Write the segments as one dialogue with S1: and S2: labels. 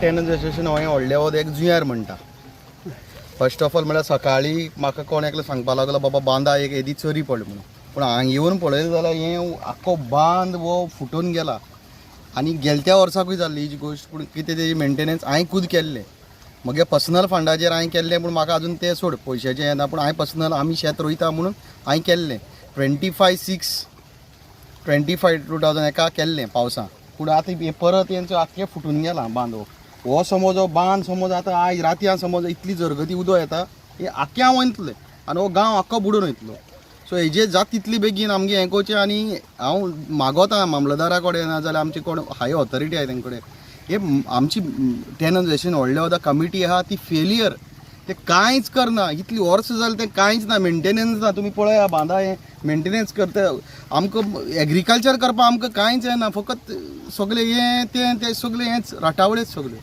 S1: टेनन्स association हांवें व्हडले वोद एक जुंयार म्हणटा. फर्स्ट ऑफ ऑल म्हळ्यार सकाळीं म्हाका कोण एकलो सांगपा लागलो बाबा बांदा एक येदी चोरी पडली म्हणून. पूण हांगा येवन पळयलें जाल्यार हें आख्खो बांद वो फुटून गेला. आनी गेल्या वर्साकूय जाल्ली ही गोश्ट. पूण कितें तेजी मेंटेनन्स हांवें खूद केल्लें. म्हगे पर्सनल फंडाचेर हांवें केल्लें. पूण म्हाका अजून तें सोड पयशाचें येना. पूण हांवें पर्सनल आमी शेत रोयता म्हणून हांवें केल्लें. 25/6/2021 एका केल्लें पावसां. पूण आतां हे परत हेंचो आख्खें फुटून गेलां बांद. हो समज हो बांद समज आतां आयज रातयां समज इतली जरगती उदक येता हे आख्ख्या वयतलें आनी हो गांव आख्खो बुडून वयतलो. सो हेजेर जाता तितली बेगीन आमगे हें करचें. आनी हांव मागोता मामलेदारा कडेन नाजाल्यार आमचे कोण हाय ऑथॉरिटी आहाय तेंचे कडेन हे आमची टेनन्स एसोसिएशन व्हडलें वता कमिटी आहा ती फेलियर. ते कांयच करना. इतली वर्सां जालीं तें कांयच ना. मेंटेनन्स ना. तुमी पळया बांदा हें मेंटेनन्स करता आमकां एग्रीकल्चर करपाक आमकां कांयच येना. फकत सगळें हें तें सगळें हेंच राटावळेच सगळें.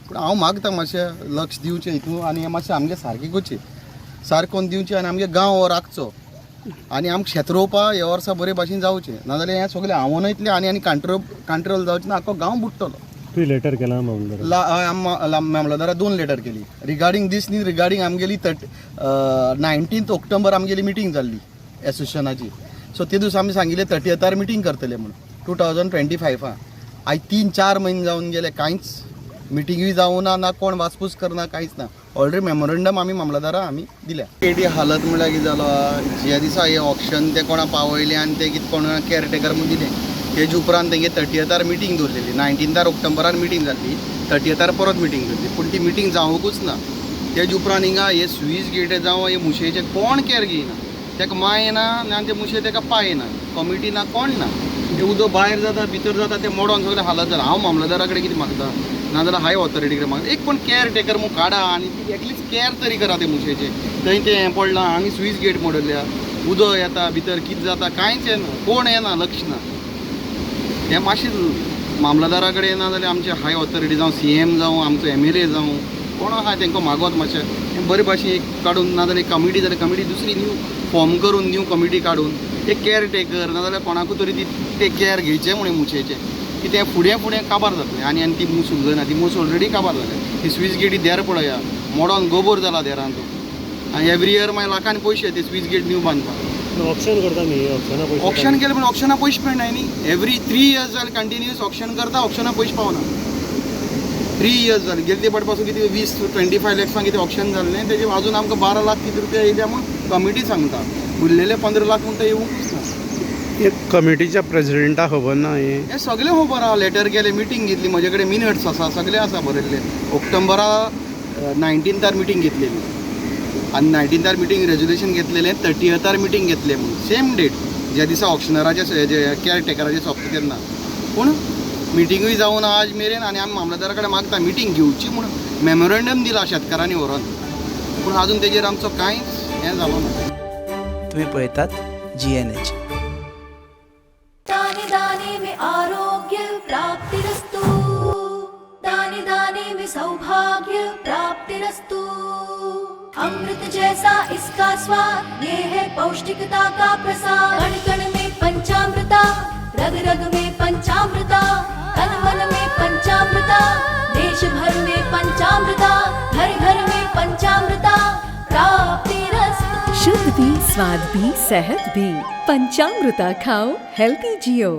S1: पूण हांव मागता मातशें लक्ष दिवचें हितून आनी हें मातशें आमगे सारकें करचें. सारकें करून दिवचें आनी आमगे गांव हो राखचो. आनी आमकां शेत रोवपा हे वर्सा बरे भाशेन जावचें. नाजाल्यार हें सगळें हांवून वयतलें आनी कंट्रोल जावचें ना. आख्खो गांव बुडटलो.
S2: तुवें लेटर केला
S1: मामलेदारा 2 लेटर केली रिगार्डींग दीस न्ही. रिगार्डींग आमगेली 19 ऑक्टोबर आमगेली मिटींग जाल्ली एसोसिएशनाची. सो ते दीस आमी सांगिल्लें 30th मिटींग करतले म्हणून 2025. आयज 3-4 म्हयने जावन गेले कांयच मिटींगूय जावना ना कोण वासपूस करना कांयच ना. ऑलरेडी मेमोरंडम आमी मामलेदारा आमी दिल्या. केटी हालत म्हळ्यार कितें जालो ज्या दिसा हें ऑप्शन ते कोणा पावयलें आनी ते कितें कोण केअरटेकर म्हूण दिलें. तेजे उपरांत तेंगे 30th मिटींग दवरलेली. 19 ऑक्टोबरार मिटींग जाल्ली. 30th परत मिटींग जाल्ली. पूण ती मिटींग जावंकूच ना. तेजे उपरांत हिंगा हे स्वीज गेट जावं हे मुशेचे कोण केअर घेयना. तेका माय येना आनी ते मुशे तेका पांय येना. कमिटी ना कोण ना. ते उदक भायर जाता भितर जाता ते मोडोन सगळें हालत जाला. हांव मामलेदारा कडेन कितें मागता नाजाल्यार हाय ऑथॉरिटी कडेन मागता एक कोण केअर टेकर म्हूण काडा आनी ती एटलीस्ट केअर तरी करा ते मुशेचे. थंय तें हें पडलां हांगा स्वीज गेट मोडल्या उदक येता भितर कितें जाता कांयच येना. कोण येना लक्ष ना. हें मातशें मामलेदारा कडेन ना जाल्यार आमचे हाय ऑथॉरिटी जावं CM जावं आमचो MLA जावं कोण आहा तांकां मागोत मातशें हें बरे भाशेन एक काडून नाजाल्यार कमिटी जाल्यार कमिटी दुसरी न्यू फॉर्म करून न्यू कमिटी काडून एक केअर टेकर नाजाल्यार कोणाकूय तरी ते केअर घेवचें म्हणून मुशेचें की तें फुडें काबार जातलें. आनी ती मूस उलयना. ती मूस ऑलरेडी काबार जालें. ती स्वीज गेटी देर पळया मोडोन गोबोर जाला देरान तो. आनी एवरी इयर मागीर लाखांनी पयशे ते स्वीज गेट न्यू बांदपाक.
S2: ऑप्शन करता न्ही
S1: ऑप्शन केलें पूण ऑप्शना पयशे मेळनाय न्ही. एवरी 3 years जालें कंटिन्यूअस ऑप्शन करता ऑप्शना पयशे पावना. 3 years जालें. गेले ते पासून कितें 20-25 लाखां कितें ऑप्शन जाल्लें तेजे अजून आमकां 12 लाख कितें रुपया येयल्या म्हूण कमिटी सांगता. उरलेले 15 लाख म्हणटा येवंकूच ना.
S2: कमिटीच्या प्रेसिडेंटाक खबर ना
S1: हें सगळें खबर आहा. लेटर केलें मिटींग घेतली म्हजे कडेन मिनट्स आसा सगळें आसा बरयल्लें. ऑक्टोबरा 19 मिटींग घेतलेली आनी 19 मिटींग रेजोल्युशन घेतलेलें 30th मिटींग घेतलें म्हणून सेम डेट ज्या दिसा ऑप्शनराचे केअर टेकराचे सोंपता तेन्ना. पूण मिटींगूय जावन आज मेरेन आनी आमी मामलेदारा कडेन मागता मिटींग घेवची म्हणून मेमोरंडम दिला शेतकारांनी व्हरोन. पूण आजून तेजेर आमचो कांयच हें जालो ना.
S3: तुम्ही पळयतात GNH.
S4: दाने दाने में आरोग्य प्राप्तिरस्तु. दाने दाने में सौभाग्य प्राप्तिरस्तु. अमृत जैसा इसका स्वाद ये है पौष्टिकता का प्रसाद. कण कण में पंचामृता रग रग में पंचामृता. तन मन में पंचामृता. देश भर में पंचामृता. घर घर में पंचामृता प्राप्तिरस्तु.
S5: शुद्ध भी स्वाद भी सेहत भी पंचामृता खाओ हेल्थी जियो.